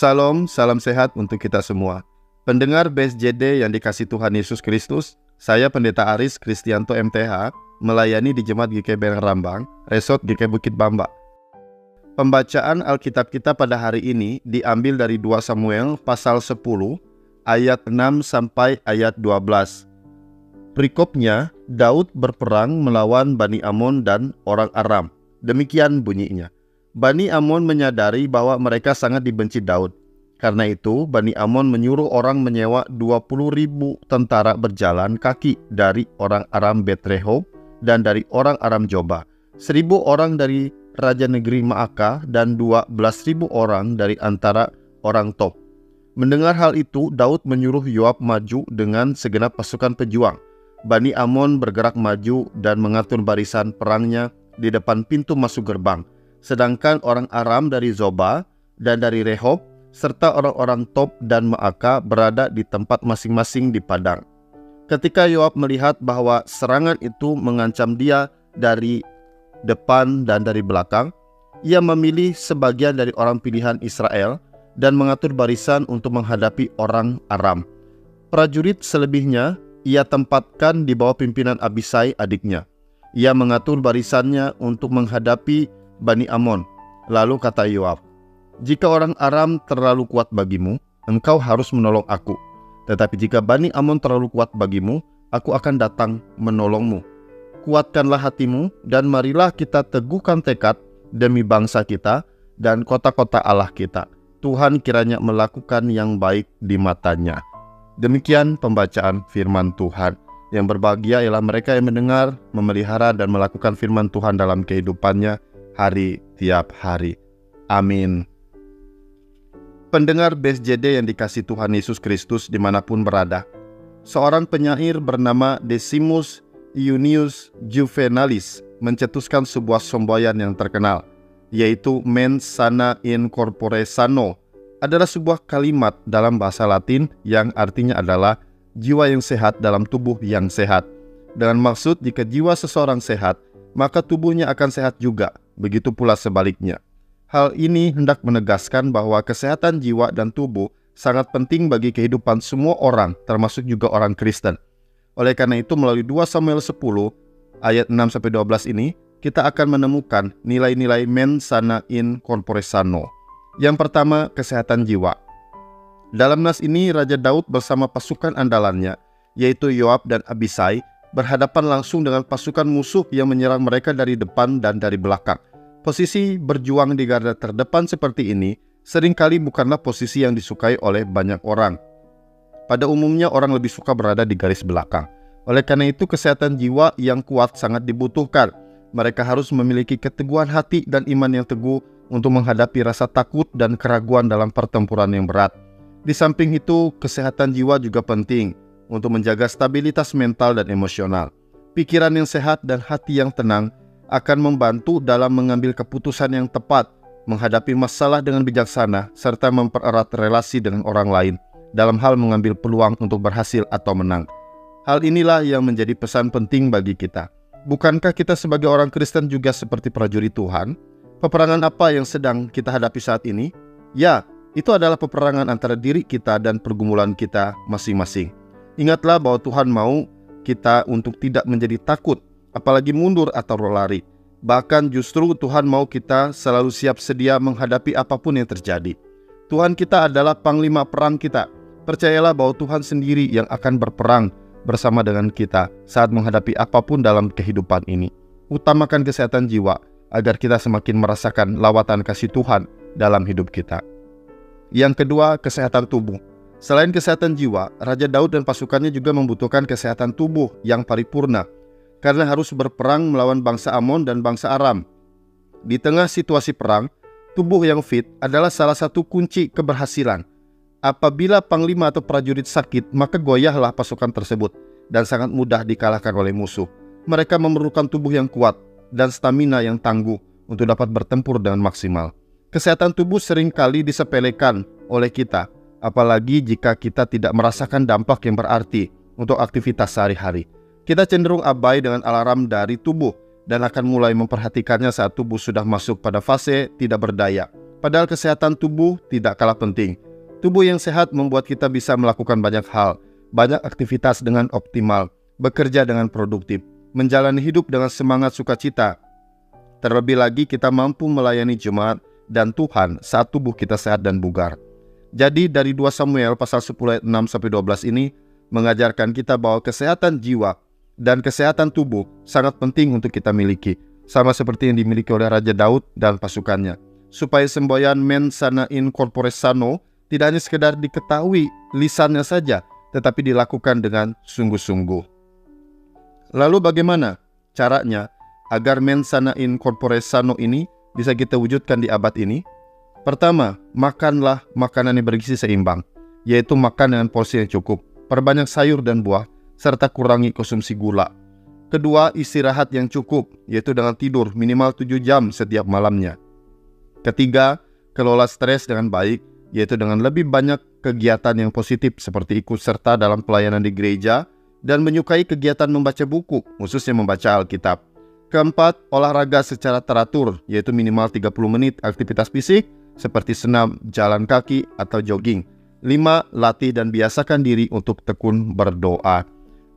Salam sehat untuk kita semua. Pendengar BSJD yang dikasih Tuhan Yesus Kristus, saya Pendeta Aris Kristianto MTH, melayani di Jemaat GKB Rambang, Resort GKB Bukit Bamba. Pembacaan Alkitab kita pada hari ini diambil dari 2 Samuel pasal 10, ayat 6 sampai ayat 12. Perikopnya, Daud berperang melawan Bani Amon dan orang Aram. Demikian bunyinya. Bani Amon menyadari bahwa mereka sangat dibenci Daud. Karena itu, Bani Amon menyuruh orang menyewa 20.000 tentara berjalan kaki dari orang Aram Bet-Rehob dan dari orang Aram Joba, 1.000 orang dari Raja Negeri Maakah dan 12.000 orang dari antara orang Tob. Mendengar hal itu, Daud menyuruh Yoab maju dengan segenap pasukan pejuang. Bani Amon bergerak maju dan mengatur barisan perangnya di depan pintu masuk gerbang. Sedangkan orang Aram dari Zoba dan dari Rehob serta orang-orang Tob dan Maakah berada di tempat masing-masing di padang. Ketika Yoab melihat bahwa serangan itu mengancam dia dari depan dan dari belakang, ia memilih sebagian dari orang pilihan Israel dan mengatur barisan untuk menghadapi orang Aram. Prajurit selebihnya ia tempatkan di bawah pimpinan Abisai adiknya. Ia mengatur barisannya untuk menghadapi Bani Amon. Lalu kata Yoab, "Jika orang Aram terlalu kuat bagimu, engkau harus menolong aku. Tetapi jika Bani Amon terlalu kuat bagimu, aku akan datang menolongmu. Kuatkanlah hatimu dan marilah kita teguhkan tekad demi bangsa kita dan kota-kota Allah kita. Tuhan kiranya melakukan yang baik di matanya." Demikian pembacaan firman Tuhan. Yang berbahagia ialah mereka yang mendengar, memelihara dan melakukan firman Tuhan dalam kehidupannya hari tiap hari. Amin. Pendengar BSJD yang dikasih Tuhan Yesus Kristus dimanapun berada, seorang penyair bernama Decimus Iunius Juvenalis mencetuskan sebuah semboyan yang terkenal, yaitu mens sana in corpore sano. Adalah sebuah kalimat dalam bahasa Latin yang artinya adalah jiwa yang sehat dalam tubuh yang sehat. Dengan maksud jika jiwa seseorang sehat, maka tubuhnya akan sehat juga. Begitu pula sebaliknya. Hal ini hendak menegaskan bahwa kesehatan jiwa dan tubuh sangat penting bagi kehidupan semua orang, termasuk juga orang Kristen. Oleh karena itu, melalui 2 Samuel 10 ayat 6-12 ini, kita akan menemukan nilai-nilai mens sana in corpore sano. Yang pertama, kesehatan jiwa. Dalam nas ini, Raja Daud bersama pasukan andalannya, yaitu Yoab dan Abisai, berhadapan langsung dengan pasukan musuh yang menyerang mereka dari depan dan dari belakang. Posisi berjuang di garda terdepan seperti ini seringkali bukanlah posisi yang disukai oleh banyak orang. Pada umumnya orang lebih suka berada di garis belakang. Oleh karena itu, kesehatan jiwa yang kuat sangat dibutuhkan. Mereka harus memiliki keteguhan hati dan iman yang teguh untuk menghadapi rasa takut dan keraguan dalam pertempuran yang berat. Di samping itu, kesehatan jiwa juga penting untuk menjaga stabilitas mental dan emosional. Pikiran yang sehat dan hati yang tenang akan membantu dalam mengambil keputusan yang tepat, menghadapi masalah dengan bijaksana, serta mempererat relasi dengan orang lain dalam hal mengambil peluang untuk berhasil atau menang. Hal inilah yang menjadi pesan penting bagi kita. Bukankah kita sebagai orang Kristen juga seperti prajurit Tuhan? Peperangan apa yang sedang kita hadapi saat ini? Ya, itu adalah peperangan antara diri kita dan pergumulan kita masing-masing. Ingatlah bahwa Tuhan mau kita untuk tidak menjadi takut, apalagi mundur atau lari. Bahkan justru Tuhan mau kita selalu siap sedia menghadapi apapun yang terjadi. Tuhan kita adalah panglima perang kita. Percayalah bahwa Tuhan sendiri yang akan berperang bersama dengan kita saat menghadapi apapun dalam kehidupan ini. Utamakan kesehatan jiwa agar kita semakin merasakan lawatan kasih Tuhan dalam hidup kita. Yang kedua, kesehatan tubuh. Selain kesehatan jiwa, Raja Daud dan pasukannya juga membutuhkan kesehatan tubuh yang paripurna, karena harus berperang melawan bangsa Amon dan bangsa Aram. Di tengah situasi perang, tubuh yang fit adalah salah satu kunci keberhasilan. Apabila panglima atau prajurit sakit, maka goyahlah pasukan tersebut dan sangat mudah dikalahkan oleh musuh. Mereka memerlukan tubuh yang kuat dan stamina yang tangguh untuk dapat bertempur dengan maksimal. Kesehatan tubuh seringkali disepelekan oleh kita, apalagi jika kita tidak merasakan dampak yang berarti untuk aktivitas sehari-hari. Kita cenderung abai dengan alarm dari tubuh dan akan mulai memperhatikannya saat tubuh sudah masuk pada fase tidak berdaya. Padahal kesehatan tubuh tidak kalah penting. Tubuh yang sehat membuat kita bisa melakukan banyak hal, banyak aktivitas dengan optimal, bekerja dengan produktif, menjalani hidup dengan semangat sukacita. Terlebih lagi kita mampu melayani jemaat dan Tuhan saat tubuh kita sehat dan bugar. Jadi dari 2 Samuel pasal 10 ayat 6-12 ini mengajarkan kita bahwa kesehatan jiwa dan kesehatan tubuh sangat penting untuk kita miliki, sama seperti yang dimiliki oleh Raja Daud dan pasukannya. Supaya semboyan mens sana in corpore sano tidak hanya sekedar diketahui lisannya saja, tetapi dilakukan dengan sungguh-sungguh. Lalu bagaimana caranya agar mens sana in corpore sano ini bisa kita wujudkan di abad ini? Pertama, makanlah makanan yang bergizi seimbang, yaitu makan dengan porsi yang cukup, perbanyak sayur dan buah, serta kurangi konsumsi gula. Kedua, istirahat yang cukup, yaitu dengan tidur minimal 7 jam setiap malamnya. Ketiga, kelola stres dengan baik, yaitu dengan lebih banyak kegiatan yang positif seperti ikut serta dalam pelayanan di gereja dan menyukai kegiatan membaca buku, khususnya membaca Alkitab. Keempat, olahraga secara teratur, yaitu minimal 30 menit aktivitas fisik seperti senam, jalan kaki, atau jogging. 5. Latih dan biasakan diri untuk tekun berdoa.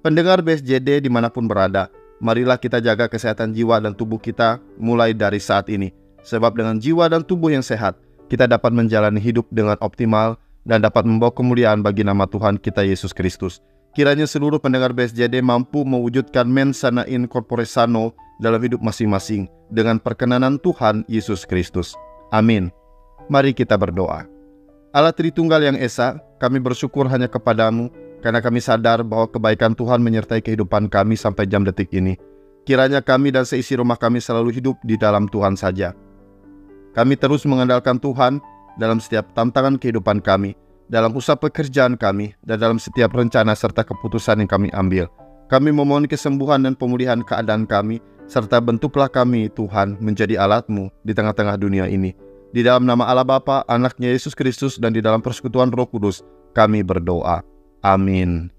Pendengar BSJD dimanapun berada, marilah kita jaga kesehatan jiwa dan tubuh kita mulai dari saat ini. Sebab dengan jiwa dan tubuh yang sehat, kita dapat menjalani hidup dengan optimal dan dapat membawa kemuliaan bagi nama Tuhan kita Yesus Kristus. Kiranya seluruh pendengar BSJD mampu mewujudkan mens sana in corpore sano dalam hidup masing-masing dengan perkenanan Tuhan Yesus Kristus. Amin. Mari kita berdoa. Allah Tritunggal yang Esa, kami bersyukur hanya kepadamu karena kami sadar bahwa kebaikan Tuhan menyertai kehidupan kami sampai jam detik ini. Kiranya kami dan seisi rumah kami selalu hidup di dalam Tuhan saja. Kami terus mengandalkan Tuhan dalam setiap tantangan kehidupan kami, dalam usaha pekerjaan kami, dan dalam setiap rencana serta keputusan yang kami ambil. Kami memohon kesembuhan dan pemulihan keadaan kami, serta bentuklah kami, Tuhan, menjadi alat-Mu di tengah-tengah dunia ini. Di dalam nama Allah Bapa, Anaknya Yesus Kristus, dan di dalam persekutuan Roh Kudus, kami berdoa. Amin.